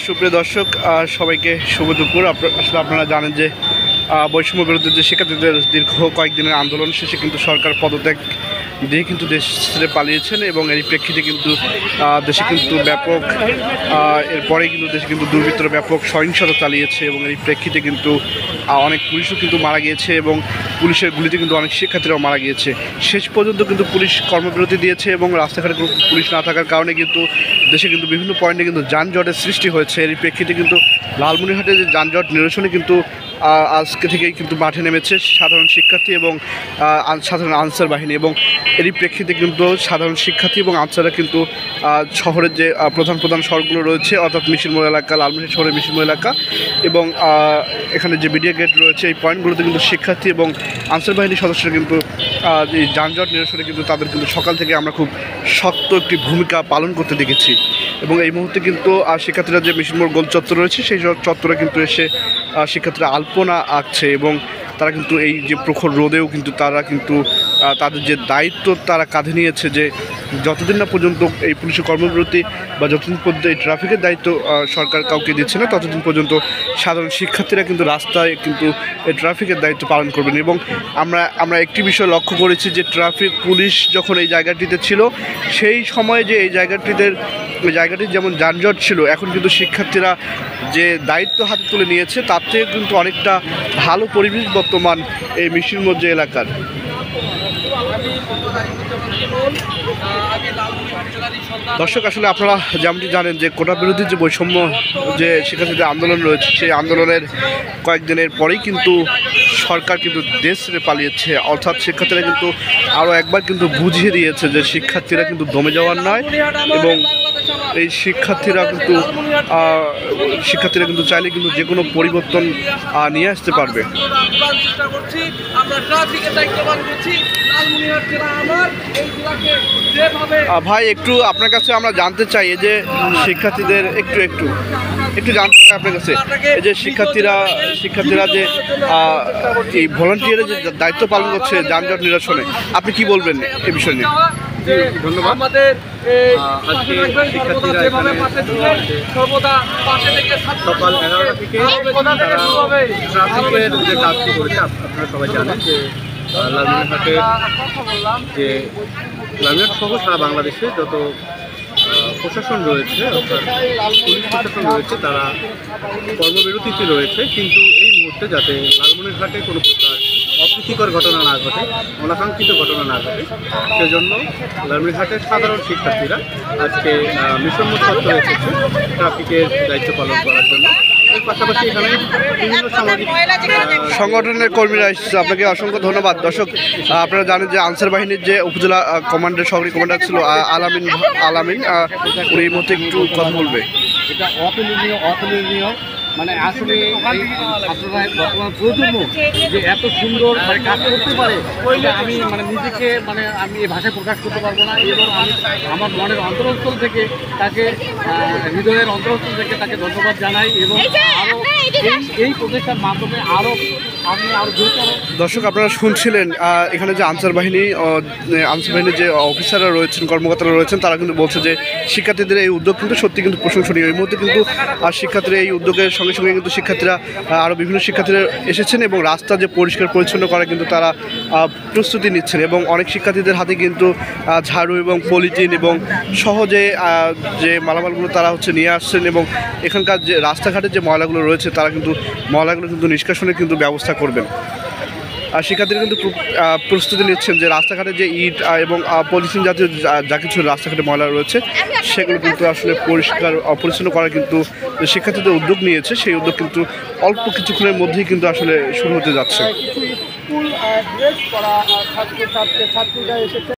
সুপ্রিয় দর্শক, সবাইকে শুভ দুপুর। আসলে আপনারা জানেন যে বৈষম্য বিরোধী যে শিক্ষার্থীদের দীর্ঘ কয়েকদিনের আন্দোলন শেষে কিন্তু সরকার পদত্যাগ দিয়ে কিন্তু দেশ ছেড়ে পালিয়েছেন এবং এর প্রেক্ষিতে কিন্তু দেশে কিন্তু ব্যাপক এরপরে কিন্তু দেশে কিন্তু দুর্বৃত্তরা ব্যাপক সহিংসতা চালিয়েছে এবং এই প্রেক্ষিতে কিন্তু অনেক পুলিশও কিন্তু মারা গিয়েছে এবং পুলিশের গুলিতে কিন্তু অনেক শিক্ষার্থীরাও মারা গিয়েছে। শেষ পর্যন্ত কিন্তু পুলিশ কর্মবিরতি দিয়েছে এবং রাস্তাঘাটে কোনো পুলিশ না থাকার কারণে কিন্তু দেশে কিন্তু বিভিন্ন পয়েন্টে কিন্তু যানজটের সৃষ্টি হয়েছে। এর প্রেক্ষিতে কিন্তু লালমনিরহাটে যে যানজট নিরসনে কিন্তু আজকে থেকেই কিন্তু মাঠে নেমেছে সাধারণ শিক্ষার্থী এবং সাধারণ আনসার বাহিনী এবং এরই প্রেক্ষিতে কিন্তু সাধারণ শিক্ষার্থী এবং আনসাররা কিন্তু শহরের যে প্রধান সড়কগুলো রয়েছে অর্থাৎ মিশিরমোড় এলাকা, লালমনিরহাট শহরের মিশিরমোড় এলাকা এবং এখানে যে বিডিএ গেট রয়েছে এই পয়েন্টগুলোতে কিন্তু শিক্ষার্থী এবং আনসার বাহিনীর সদস্যরা কিন্তু এই যানজট নিরসনে কিন্তু তাদের কিন্তু সকাল থেকে আমরা খুব শক্ত একটি ভূমিকা পালন করতে দেখেছি এবং এই মুহূর্তে কিন্তু শিক্ষার্থীরা যে মিশিরমোড় গোল চত্বর রয়েছে সেই চত্বরে কিন্তু এসে শিক্ষার্থীরা আলপনা আঁকছে এবং তারা কিন্তু এই যে প্রখর রোদেও কিন্তু তারা কিন্তু তাদের যে দায়িত্ব তারা কাঁধে নিয়েছে যে যতদিন না পর্যন্ত এই পুলিশের কর্মবিরতি বা যতদিন পর্যন্ত এই ট্রাফিকের দায়িত্ব সরকার কাউকে দিচ্ছে না ততদিন পর্যন্ত সাধারণ শিক্ষার্থীরা কিন্তু রাস্তায় কিন্তু এই ট্রাফিকের দায়িত্ব পালন করবেন। এবং আমরা একটি বিষয় লক্ষ্য করেছি যে ট্রাফিক পুলিশ যখন এই জায়গাটিতে ছিল সেই সময়ে যে এই জায়গাটির যেমন যানজট ছিল, এখন কিন্তু শিক্ষার্থীরা যে দায়িত্ব হাতে তুলে নিয়েছে তার থেকে কিন্তু অনেকটা ভালো পরিবেশ বর্তমান এই মিশিরমোড় যে এলাকার। দর্শক, আসলে আপনারা যেমনটি জানেন যে কোটা বিরোধী যে বৈষম্য যে শিক্ষার্থীদের আন্দোলন রয়েছে সেই আন্দোলনের কয়েকদিনের পরেই কিন্তু সরকার কিন্তু দেশ ছেড়ে পালিয়েছে, অর্থাৎ শিক্ষার্থীরা কিন্তু আরও একবার কিন্তু বুঝিয়ে দিয়েছে যে শিক্ষার্থীরা কিন্তু দমে যাওয়ার নয় এবং এই শিক্ষার্থীরা কিন্তু চাইলে কিন্তু যে কোনো পরিবর্তন নিয়ে আসতে পারবে। ভাই, একটু আপনার কাছে আমরা জানতে চাই এই যে শিক্ষার্থীদের একটু জানতে চাই আপনার কাছে এই যে শিক্ষার্থীরা যে এই ভলান্টিয়ারের যে দায়িত্ব পালন করছে যানজট নিরসনে, আপনি কি বলবেন এই বিষয় নিয়ে? ধন্যবাদ। আজকে শিক্ষার্থীরা সকাল 11টা থেকে ট্রাফিকের যে কাজটি করেছে আপনারা সবাই জানেন যে লালমনিরহাটের যে লালমনিরহাট সহ সারা বাংলাদেশে যত প্রশাসন রয়েছে অর্থাৎ পুলিশ প্রশাসন রয়েছে তারা কর্মবিরতিতে রয়েছে, কিন্তু এই মুহূর্তে যাতে লালমনিরহাটে কোনো প্রকার অপ্রীতিকর ঘটনা না ঘটে, অনাকাঙ্ক্ষিত ঘটনা না ঘটে সেজন্য লালমনিরহাটের সাধারণ শিক্ষার্থীরা আজকে মিশনমোড় চত্বরে এসেছে ট্রাফিকের দায়িত্ব পালন করার জন্য। এর পাশাপাশি এখানে বিভিন্ন সামাজিক সংগঠনের কর্মীরা এসেছে। আপনাকে অসংখ্য ধন্যবাদ। দর্শক, আপনারা জানেন যে আনসার বাহিনীর যে উপজেলা কমান্ডার সহকারী কমান্ডার ছিল আলামিন উনি এই মুহূর্তে একটু কথা বলবে। এটা অতুলনীয় মানে আসলে আপনারা বর্তমান প্রজন্ম যে এত সুন্দর কাজ করতে পারে আমি নিজেকে আমি এই ভাষায় প্রকাশ করতে পারবো না এবং আমি আমার মনের অন্তরস্থল থেকে তাকে হৃদয়ের অন্তরস্থল থেকে তাকে ধন্যবাদ জানাই এবং আরও এই প্রচেষ্টার মাধ্যমে আরও দর্শক, আপনারা শুনছিলেন এখানে যে আনসার বাহিনীর যে অফিসাররা রয়েছেন, কর্মকর্তারা রয়েছেন, তারা কিন্তু বলছে যে শিক্ষার্থীদের এই উদ্যোগ কিন্তু সত্যি কিন্তু প্রশংসনীয়। এই মুহূর্তে কিন্তু শিক্ষার্থীরা এই উদ্যোগের সঙ্গে সঙ্গে কিন্তু শিক্ষার্থীরা আরও বিভিন্ন শিক্ষার্থীরা এসেছেন এবং রাস্তা যে পরিষ্কার পরিচ্ছন্ন করা কিন্তু তারা প্রস্তুতি নিচ্ছেন এবং অনেক শিক্ষার্থীদের হাতে কিন্তু ঝাড়ু এবং পলিথিন এবং সহজে যে মালামালগুলো তারা নিয়ে আসছেন এবং এখানকার যে রাস্তাঘাটের যে ময়লাগুলো রয়েছে তারা কিন্তু ময়লাগুলো কিন্তু নিষ্কাশনের কিন্তু ব্যবস্থা করবেন। আর শিক্ষার্থীরা কিন্তু প্রস্তুতি নিচ্ছেন যে রাস্তাঘাটে যে ইট এবং পলিথিন জাতীয় যা কিছু রাস্তাঘাটে ময়লা রয়েছে সেগুলো কিন্তু আসলে পরিষ্কার অপরিচ্ছন্ন করার কিন্তু শিক্ষার্থীদের উদ্যোগ নিয়েছে, সেই উদ্যোগ কিন্তু অল্প কিছুক্ষণের মধ্যেই কিন্তু আসলে শুরু হতে যাচ্ছে।